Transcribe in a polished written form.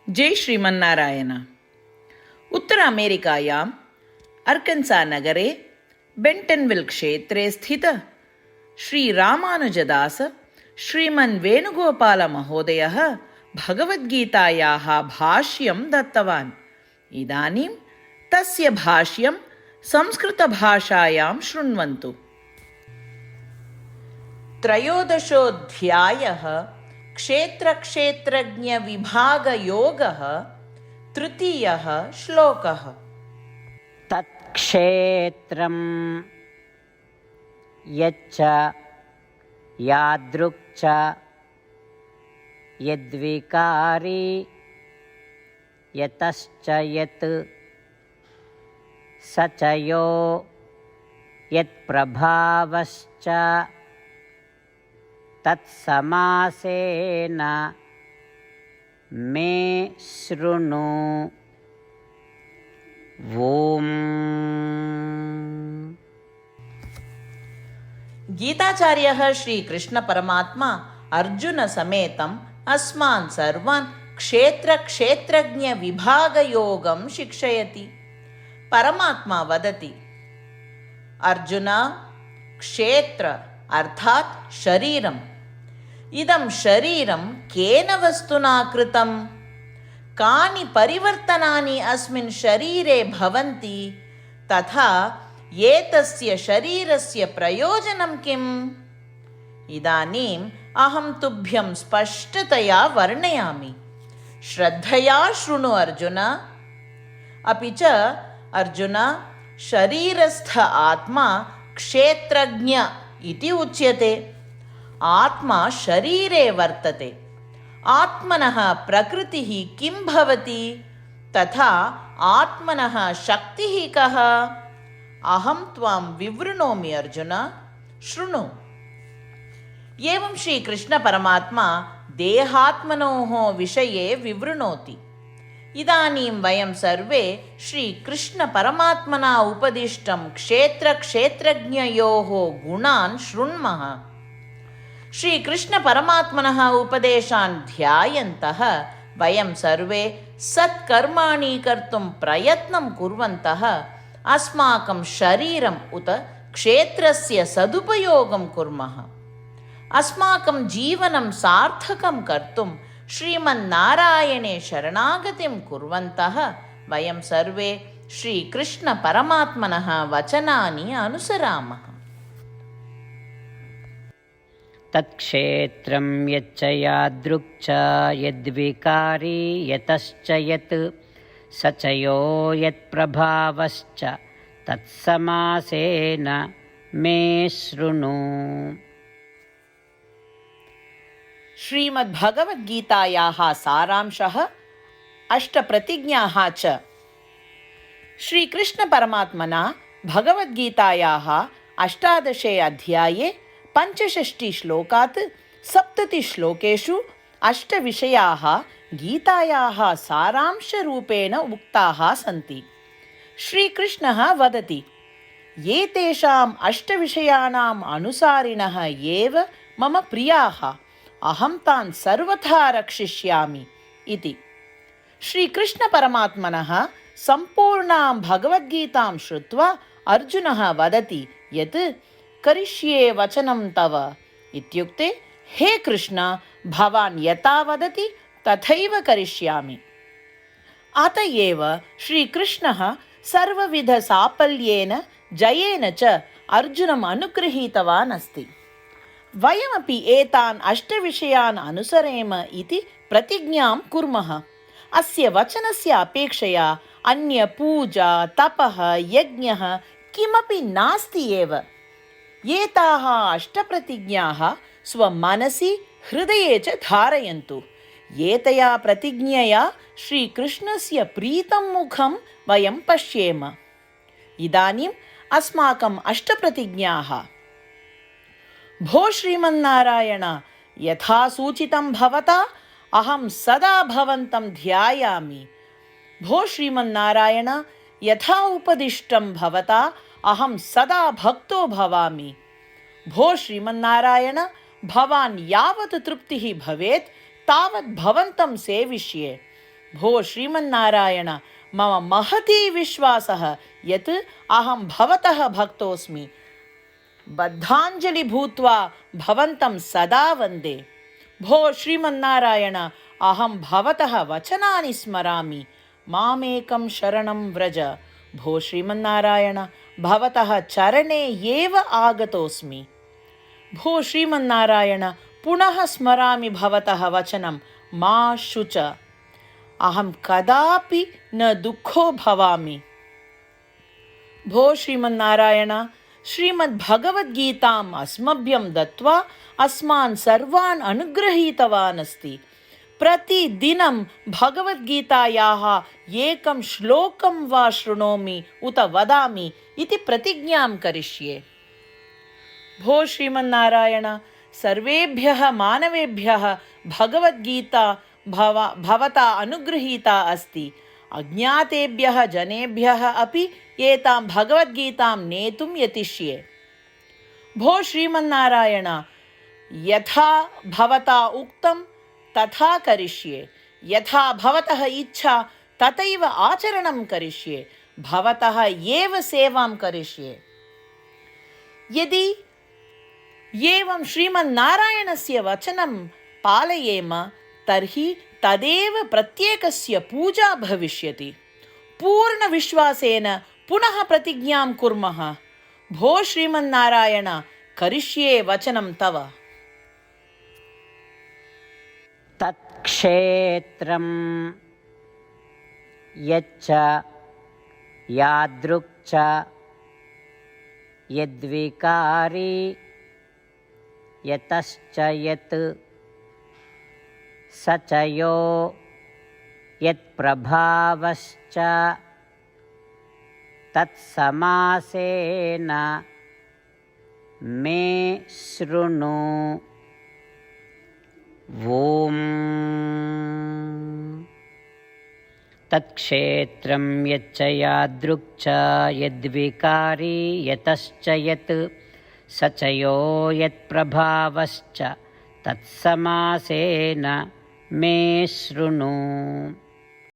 जय श्रीमन्नारायण। उत्तर अमेरिकायाम् अर्कन्सा नगरे बेण्टन्विल् क्षेत्रे स्थित श्रीरामानुजदास श्रीमन् वेणुगोपालमहोदयः भगवद्गीतायाः भाष्यं दत्तवान्। इदानीं तस्य भाष्यं संस्कृतभाषायां शृण्वन्तु। त्रयोदशोऽध्यायः क्षेत्रक्षेत्रज्ञविभागयोगः। तृतीयः श्लोकः। तत्क्षेत्रं यच्च यादृक् च यद्विकारी यतश्च यत् स च यो यत्प्रभावश्च तत्समासेन मे शृणु। ओम्। गीताचार्यः श्रीकृष्णपरमात्मा अर्जुनसमेतम् अस्मान् सर्वान् क्षेत्रक्षेत्रज्ञविभागयोगं शिक्षयति। परमात्मा वदति, अर्जुन, क्षेत्र अर्थात् शरीरम्। इदं शरीरं केन वस्तुना कृतं? कानि परिवर्तनानि अस्मिन् शरीरे भवन्ति? तथा एतस्य शरीरस्य प्रयोजनं किम्? इदानीम् अहं तुभ्यं स्पष्टतया वर्णयामि। श्रद्धया शृणु अर्जुन। अपि च अर्जुन, शरीरस्थ आत्मा क्षेत्रज्ञ इति उच्यते। आत्मा शरीरे वर्तते। आत्मनः प्रकृतिः किं भवति? तथा आत्मनः शक्तिः कः? अहं त्वां विवृणोमि अर्जुन, शृणु। एवं श्रीकृष्णपरमात्मा देहात्मनोः विषये विवृणोति। इदानीं वयं सर्वे श्रीकृष्णपरमात्मना उपदिष्टं क्षेत्रक्षेत्रज्ञयोः गुणान् शृण्मः। श्रीकृष्णपरमात्मनः उपदेशान् ध्यायन्तः वयं सर्वे सत्कर्माणि कर्तुं प्रयत्नं कुर्वन्तः अस्माकं शरीरम् उत क्षेत्रस्य सदुपयोगं कुर्मः। अस्माकं जीवनं सार्थकं कर्तुं श्रीमन्नारायणे शरणागतिं कुर्वन्तः वयं सर्वे श्रीकृष्णपरमात्मनः वचनानि अनुसरामः। तत्क्षेत्रं यच्च यादृक् च यद्विकारी यतश्च यत् स च यो यत्प्रभावश्च तत्समासेन मे शृणु। श्रीमद्भगवद्गीतायाः सारांशः, अष्टप्रतिज्ञाः च। श्रीकृष्णपरमात्मना भगवद्गीतायाः 18 अध्याये 65 श्लोकात् 70 श्लोकेषु 8 विषयाः गीतायाः सारांशरूपेण उक्ताः सन्ति। श्रीकृष्णः वदति, एतेषाम् 8 विषयाणाम् अनुसारिणः एव मम प्रियाः, अहं तान् सर्वथा रक्षिष्यामि इति। श्रीकृष्णपरमात्मनः सम्पूर्णां भगवद्गीतां श्रुत्वा अर्जुनः वदति यत् करिष्ये वचनं तव इत्युक्ते, हे कृष्ण, भवान् यथा वदति तथैव करिष्यामि। अत एव श्रीकृष्णः सर्वविधसाफल्येन जयेन च अर्जुनम् अनुगृहीतवान् अस्ति। वयमपि एतान् 8 विषयान् अनुसरेम इति प्रतिज्ञां कुर्मः। अस्य वचनस्य अपेक्षया अन्य पूजा, तपः, यज्ञः किमपि नास्ति एव। एताः 8 प्रतिज्ञाः स्वमनसि हृदये च धारयन्तु। एतया प्रतिज्ञया श्रीकृष्णस्य प्रीतं मुखं वयं पश्येम। इदानीम् अस्माकम् 8 प्रतिज्ञाः। भो श्रीमन्नारायण, यथा सूचितं भवता अहं सदा भवन्तं ध्यायामि। भो श्रीमन्नारायण, यथा उपदिष्टं भवता अहं सदा भक्तो भवामि। भो श्रीमन्नारायण, भवान् यावत् तृप्तिः भवेत् तावत् भवन्तं सेविष्ये। भो श्रीमन्नारायण, मम महती विश्वासः यत् अहं भवतः भक्तोऽस्मि। बद्धाञ्जलि भूत्वा भवन्तं सदा वन्दे। भो श्रीमन्नारायण, अहं भवतः वचनानि स्मरामि। मामेकं शरणं व्रज। भो श्रीमन्नारायण, भवतः चरणे एव आगतोऽस्मि। भो श्रीमन्नारायण, पुनः स्मरामि भवतः वचनं, मा शुच। अहं कदापि न दुःखो भवामि। भो श्रीमन्नारायण, श्रीमद्भगवद्गीताम् अस्मभ्यं दत्त्वा अस्मान् सर्वान् अनुगृहीतवान् अस्ति। प्रतिदिनं भगवद्गीतायाः एकं श्लोकं वा शृणोमि उत वदामि इति प्रतिज्ञां करिष्ये। भो श्रीमन्नारायण, सर्वेभ्यः मानवेभ्यः भगवद्गीता भवता अनुगृहीता अस्ति। अज्ञातेभ्यः जनेभ्यः अपि एतां भगवद्गीतां नेतुं यतिष्ये। भो श्रीमन्नारायण, यथा भवता उक्तं तथा करिष्ये। यथा भवतः इच्छा तथैव आचरणं करिष्ये। भवतः एव सेवां करिष्ये। यदि एवं श्रीमन्नारायणस्य वचनं पालयेम तर्हि तदेव प्रत्येकस्य पूजा भविष्यति। पूर्णविश्वासेन पुनः प्रतिज्ञां कुर्मः। भो श्रीमन्नारायण, करिष्ये वचनं तव। तत्क्षेत्रं यच्च यादृक् च यद्विकारी यतश्च यत् स च यो यत्प्रभावश्च तत्समासेन मे शृणु। ॐ तत्क्षेत्रं यच्च यादृक् च यद्विकारी यतश्च यत् स च यो यत्प्रभावश्च तत्समासेन मे शृणु।